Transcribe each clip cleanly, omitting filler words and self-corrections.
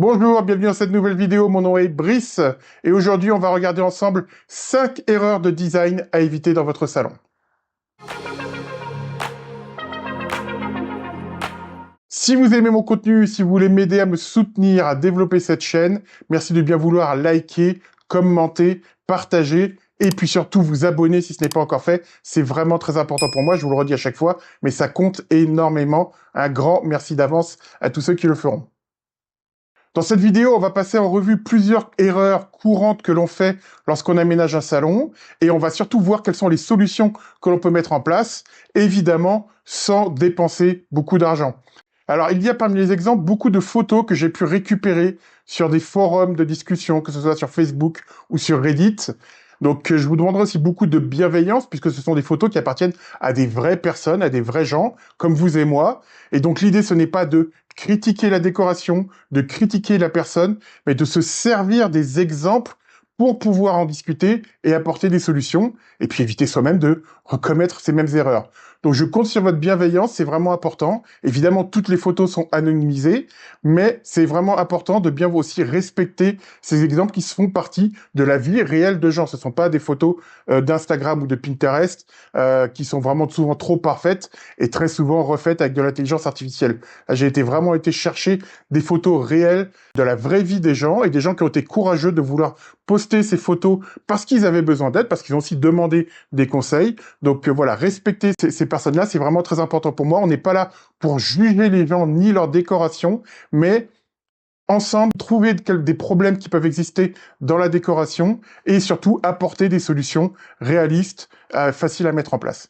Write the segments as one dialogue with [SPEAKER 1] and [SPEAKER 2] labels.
[SPEAKER 1] Bonjour, bienvenue dans cette nouvelle vidéo, mon nom est Brice et aujourd'hui on va regarder ensemble 5 erreurs de design à éviter dans votre salon. Si vous aimez mon contenu, si vous voulez m'aider à me soutenir, à développer cette chaîne, merci de bien vouloir liker, commenter, partager et puis surtout vous abonner si ce n'est pas encore fait. C'est vraiment très important pour moi, je vous le redis à chaque fois, mais ça compte énormément. Un grand merci d'avance à tous ceux qui le feront. Dans cette vidéo, on va passer en revue plusieurs erreurs courantes que l'on fait lorsqu'on aménage un salon et on va surtout voir quelles sont les solutions que l'on peut mettre en place, évidemment sans dépenser beaucoup d'argent. Alors, il y a parmi les exemples beaucoup de photos que j'ai pu récupérer sur des forums de discussion, que ce soit sur Facebook ou sur Reddit. Donc, je vous demanderai aussi beaucoup de bienveillance, puisque ce sont des photos qui appartiennent à des vraies personnes, à des vrais gens, comme vous et moi. Et donc, l'idée, ce n'est pas de critiquer la décoration, de critiquer la personne, mais de se servir des exemples pour pouvoir en discuter et apporter des solutions, et puis éviter soi-même de recommettre ces mêmes erreurs. Donc je compte sur votre bienveillance, c'est vraiment important. Évidemment, toutes les photos sont anonymisées, mais c'est vraiment important de bien aussi respecter ces exemples qui font partie de la vie réelle de gens. Ce ne sont pas des photos d'Instagram ou de Pinterest qui sont vraiment souvent trop parfaites et très souvent refaites avec de l'intelligence artificielle. Là, j'ai vraiment été chercher des photos réelles de la vraie vie des gens et des gens qui ont été courageux de vouloir poster ces photos parce qu'ils avaient besoin d'aide, parce qu'ils ont aussi demandé des conseils. Donc voilà, respecter ces personnes-là, c'est vraiment très important pour moi. On n'est pas là pour juger les gens ni leur décoration, mais ensemble trouver des problèmes qui peuvent exister dans la décoration et surtout apporter des solutions réalistes, faciles à mettre en place.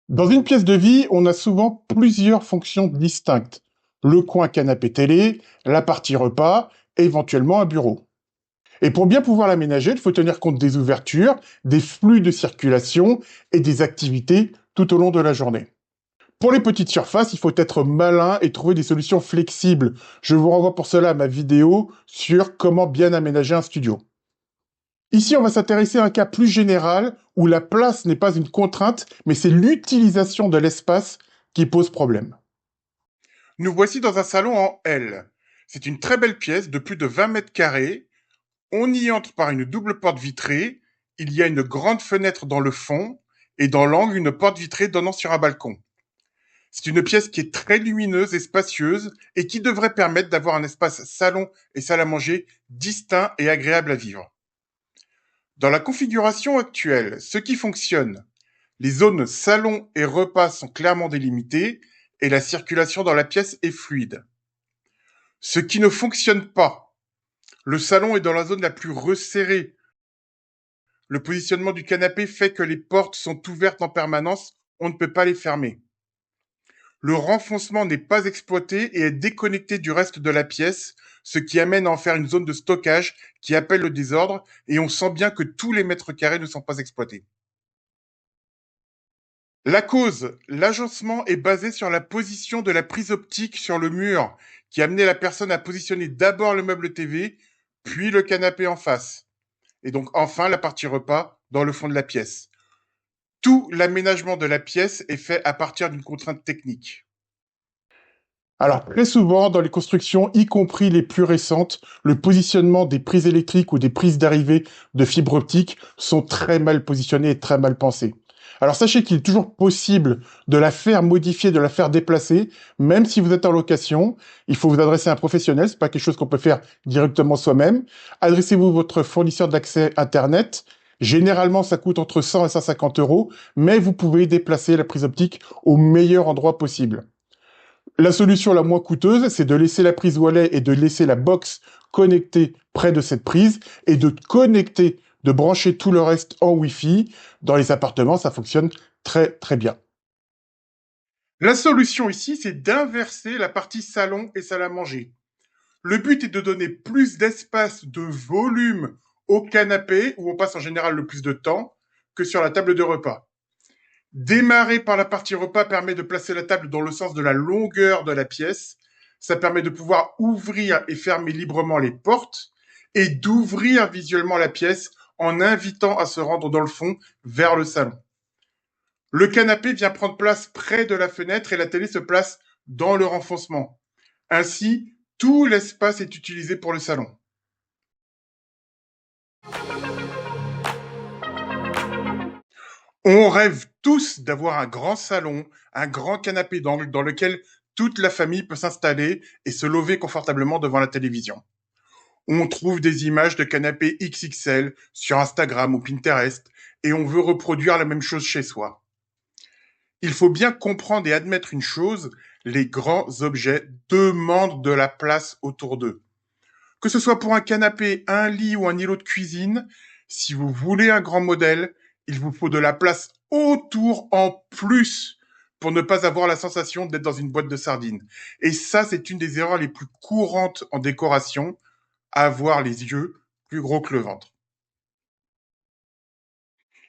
[SPEAKER 1] Dans une pièce de vie, on a souvent plusieurs fonctions distinctes. Le coin canapé télé, la partie repas, et éventuellement un bureau. Et pour bien pouvoir l'aménager, il faut tenir compte des ouvertures, des flux de circulation et des activités tout au long de la journée. Pour les petites surfaces, il faut être malin et trouver des solutions flexibles. Je vous renvoie pour cela à ma vidéo sur comment bien aménager un studio. Ici, on va s'intéresser à un cas plus général où la place n'est pas une contrainte, mais c'est l'utilisation de l'espace qui pose problème. Nous voici dans un salon en L. C'est une très belle pièce de plus de 20 mètres carrés. On y entre par une double porte vitrée. Il y a une grande fenêtre dans le fond et dans l'angle une porte vitrée donnant sur un balcon. C'est une pièce qui est très lumineuse et spacieuse et qui devrait permettre d'avoir un espace salon et salle à manger distinct et agréable à vivre. Dans la configuration actuelle, ce qui fonctionne, les zones salon et repas sont clairement délimitées et la circulation dans la pièce est fluide. Ce qui ne fonctionne pas, le salon est dans la zone la plus resserrée. Le positionnement du canapé fait que les portes sont ouvertes en permanence, on ne peut pas les fermer. Le renfoncement n'est pas exploité et est déconnecté du reste de la pièce, ce qui amène à en faire une zone de stockage qui appelle le désordre et on sent bien que tous les mètres carrés ne sont pas exploités. La cause, l'agencement est basé sur la position de la prise optique sur le mur qui amenait la personne à positionner d'abord le meuble TV, puis le canapé en face. Et donc enfin la partie repas dans le fond de la pièce. Tout l'aménagement de la pièce est fait à partir d'une contrainte technique. Alors, très souvent, dans les constructions, y compris les plus récentes, le positionnement des prises électriques ou des prises d'arrivée de fibre optique sont très mal positionnés et très mal pensés. Alors, sachez qu'il est toujours possible de la faire modifier, de la faire déplacer, même si vous êtes en location. Il faut vous adresser à un professionnel, c'est pas quelque chose qu'on peut faire directement soi-même. Adressez-vous à votre fournisseur d'accès Internet. Généralement, ça coûte entre 100 et 150 euros, mais vous pouvez déplacer la prise optique au meilleur endroit possible. La solution la moins coûteuse, c'est de laisser la prise Wallet et de laisser la box connectée près de cette prise et de brancher tout le reste en Wi-Fi. Dans les appartements, ça fonctionne très très bien. La solution ici, c'est d'inverser la partie salon et salle à manger. Le but est de donner plus d'espace, de volume au canapé, où on passe en général le plus de temps, que sur la table de repas. Démarrer par la partie repas permet de placer la table dans le sens de la longueur de la pièce. Ça permet de pouvoir ouvrir et fermer librement les portes et d'ouvrir visuellement la pièce en invitant à se rendre dans le fond vers le salon. Le canapé vient prendre place près de la fenêtre et la télé se place dans le renfoncement. Ainsi, tout l'espace est utilisé pour le salon. On rêve tous d'avoir un grand salon, un grand canapé d'angle dans lequel toute la famille peut s'installer et se lever confortablement devant la télévision. On trouve des images de canapés XXL sur Instagram ou Pinterest et on veut reproduire la même chose chez soi. Il faut bien comprendre et admettre une chose, les grands objets demandent de la place autour d'eux. Que ce soit pour un canapé, un lit ou un îlot de cuisine, si vous voulez un grand modèle, il vous faut de la place autour en plus pour ne pas avoir la sensation d'être dans une boîte de sardines. Et ça, c'est une des erreurs les plus courantes en décoration, avoir les yeux plus gros que le ventre.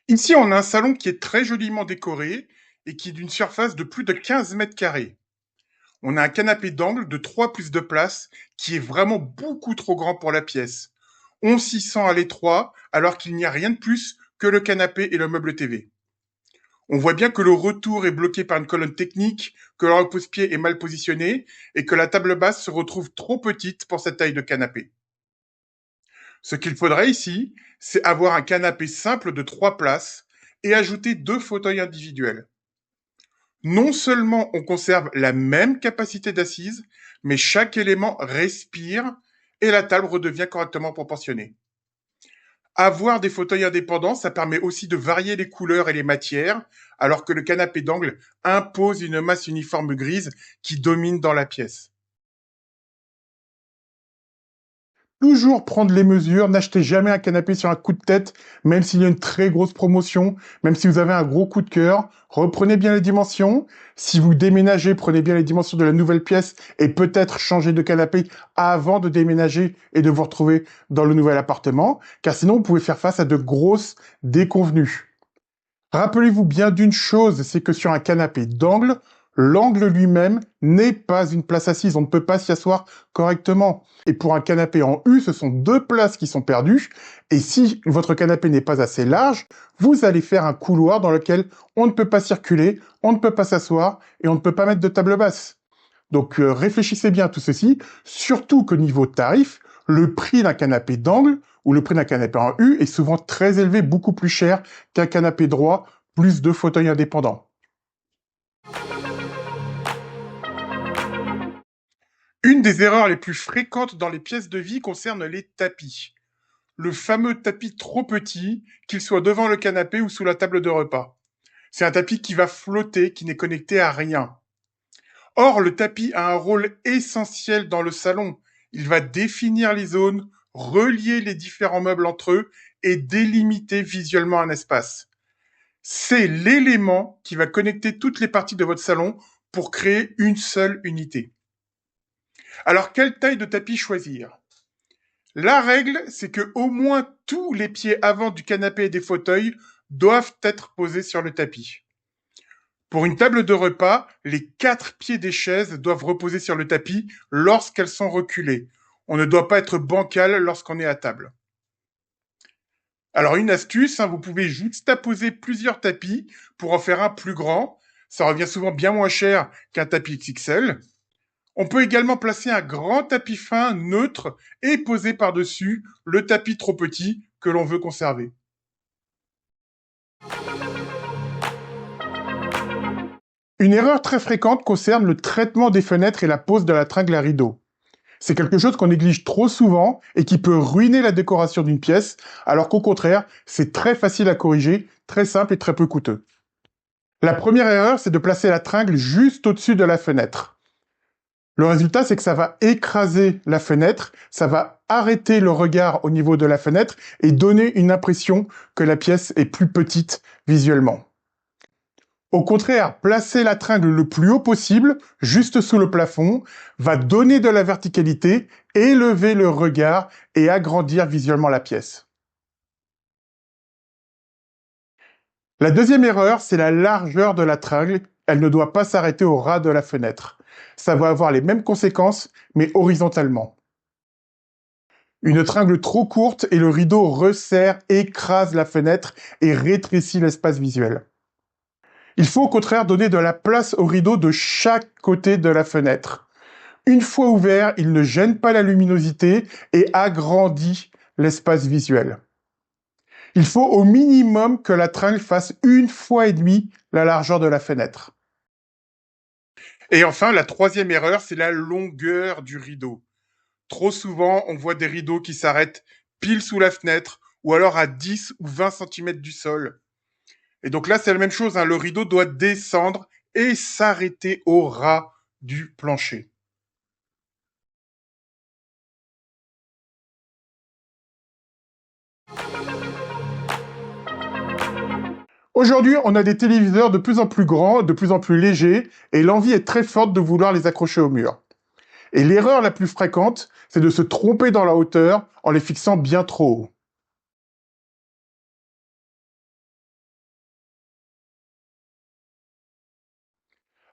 [SPEAKER 1] Ici, on a un salon qui est très joliment décoré et qui est d'une surface de plus de 15 mètres carrés. On a un canapé d'angle de 3 plus de place qui est vraiment beaucoup trop grand pour la pièce. On s'y sent à l'étroit alors qu'il n'y a rien de plus que le canapé et le meuble TV. On voit bien que le retour est bloqué par une colonne technique, que le repose-pied est mal positionné et que la table basse se retrouve trop petite pour cette taille de canapé. Ce qu'il faudrait ici, c'est avoir un canapé simple de 3 places et ajouter 2 fauteuils individuels. Non seulement on conserve la même capacité d'assise, mais chaque élément respire et la table redevient correctement proportionnée. Avoir des fauteuils indépendants, ça permet aussi de varier les couleurs et les matières, alors que le canapé d'angle impose une masse uniforme grise qui domine dans la pièce. Toujours prendre les mesures, n'achetez jamais un canapé sur un coup de tête, même s'il y a une très grosse promotion, même si vous avez un gros coup de cœur. Reprenez bien les dimensions. Si vous déménagez, prenez bien les dimensions de la nouvelle pièce et peut-être changer de canapé avant de déménager et de vous retrouver dans le nouvel appartement, car sinon vous pouvez faire face à de grosses déconvenues. Rappelez-vous bien d'une chose, c'est que sur un canapé d'angle, l'angle lui-même n'est pas une place assise. On ne peut pas s'y asseoir correctement. Et pour un canapé en U, ce sont 2 places qui sont perdues. Et si votre canapé n'est pas assez large, vous allez faire un couloir dans lequel on ne peut pas circuler, on ne peut pas s'asseoir et on ne peut pas mettre de table basse. Donc réfléchissez bien à tout ceci, surtout que niveau tarif, le prix d'un canapé d'angle ou le prix d'un canapé en U est souvent très élevé, beaucoup plus cher qu'un canapé droit, plus 2 fauteuils indépendants. Une des erreurs les plus fréquentes dans les pièces de vie concerne les tapis. Le fameux tapis trop petit, qu'il soit devant le canapé ou sous la table de repas. C'est un tapis qui va flotter, qui n'est connecté à rien. Or, le tapis a un rôle essentiel dans le salon. Il va définir les zones, relier les différents meubles entre eux et délimiter visuellement un espace. C'est l'élément qui va connecter toutes les parties de votre salon pour créer une seule unité. Alors, quelle taille de tapis choisir? La règle, c'est que au moins tous les pieds avant du canapé et des fauteuils doivent être posés sur le tapis. Pour une table de repas, les 4 pieds des chaises doivent reposer sur le tapis lorsqu'elles sont reculées. On ne doit pas être bancal lorsqu'on est à table. Alors une astuce, vous pouvez juxtaposer plusieurs tapis pour en faire un plus grand. Ça revient souvent bien moins cher qu'un tapis XXL. On peut également placer un grand tapis fin neutre et poser par-dessus le tapis trop petit que l'on veut conserver. Une erreur très fréquente concerne le traitement des fenêtres et la pose de la tringle à rideau. C'est quelque chose qu'on néglige trop souvent et qui peut ruiner la décoration d'une pièce, alors qu'au contraire, c'est très facile à corriger, très simple et très peu coûteux. La première erreur, c'est de placer la tringle juste au-dessus de la fenêtre. Le résultat, c'est que ça va écraser la fenêtre, ça va arrêter le regard au niveau de la fenêtre et donner une impression que la pièce est plus petite visuellement. Au contraire, placer la tringle le plus haut possible, juste sous le plafond, va donner de la verticalité, élever le regard et agrandir visuellement la pièce. La deuxième erreur, c'est la largeur de la tringle. Elle ne doit pas s'arrêter au ras de la fenêtre. Ça va avoir les mêmes conséquences, mais horizontalement. Une tringle trop courte et le rideau resserre, écrase la fenêtre et rétrécit l'espace visuel. Il faut au contraire donner de la place aux rideaux de chaque côté de la fenêtre. Une fois ouvert, il ne gêne pas la luminosité et agrandit l'espace visuel. Il faut au minimum que la tringle fasse 1,5 fois la largeur de la fenêtre. Et enfin, la troisième erreur, c'est la longueur du rideau. Trop souvent, on voit des rideaux qui s'arrêtent pile sous la fenêtre ou alors à 10 ou 20 cm du sol. Et donc là, c'est la même chose, hein, le rideau doit descendre et s'arrêter au ras du plancher. Aujourd'hui, on a des téléviseurs de plus en plus grands, de plus en plus légers, et l'envie est très forte de vouloir les accrocher au mur. Et l'erreur la plus fréquente, c'est de se tromper dans la hauteur en les fixant bien trop haut.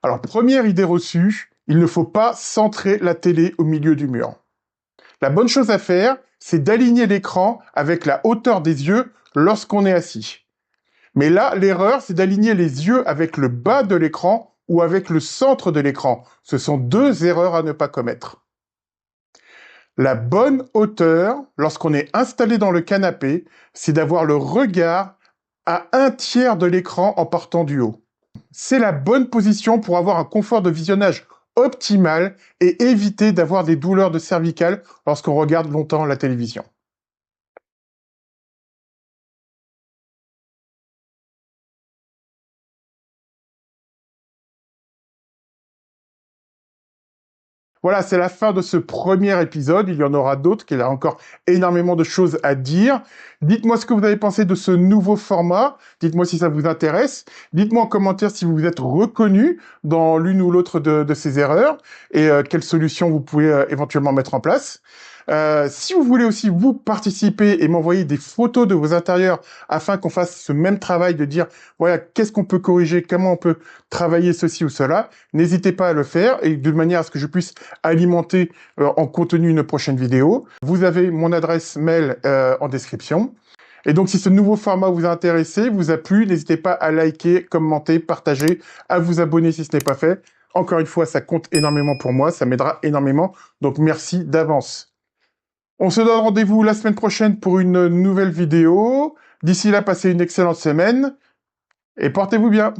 [SPEAKER 1] Alors, première idée reçue, il ne faut pas centrer la télé au milieu du mur. La bonne chose à faire, c'est d'aligner l'écran avec la hauteur des yeux lorsqu'on est assis. Mais là, l'erreur, c'est d'aligner les yeux avec le bas de l'écran ou avec le centre de l'écran. Ce sont deux erreurs à ne pas commettre. La bonne hauteur, lorsqu'on est installé dans le canapé, c'est d'avoir le regard à 1/3 de l'écran en partant du haut. C'est la bonne position pour avoir un confort de visionnage optimal et éviter d'avoir des douleurs de cervicales lorsqu'on regarde longtemps la télévision. Voilà, c'est la fin de ce premier épisode. Il y en aura d'autres, qu'il y a encore énormément de choses à dire. Dites-moi ce que vous avez pensé de ce nouveau format. Dites-moi si ça vous intéresse. Dites-moi en commentaire si vous vous êtes reconnu dans l'une ou l'autre de ces erreurs et quelles solutions vous pouvez éventuellement mettre en place. Si vous voulez aussi vous participer et m'envoyer des photos de vos intérieurs afin qu'on fasse ce même travail de dire voilà qu'est-ce qu'on peut corriger, comment on peut travailler ceci ou cela, n'hésitez pas à le faire et de manière à ce que je puisse alimenter en contenu une prochaine vidéo. Vous avez mon adresse mail en description. Et donc, si ce nouveau format vous a intéressé, vous a plu, n'hésitez pas à liker, commenter, partager, à vous abonner si ce n'est pas fait. Encore une fois, ça compte énormément pour moi, ça m'aidera énormément. Donc, merci d'avance. On se donne rendez-vous la semaine prochaine pour une nouvelle vidéo. D'ici là, passez une excellente semaine et portez-vous bien.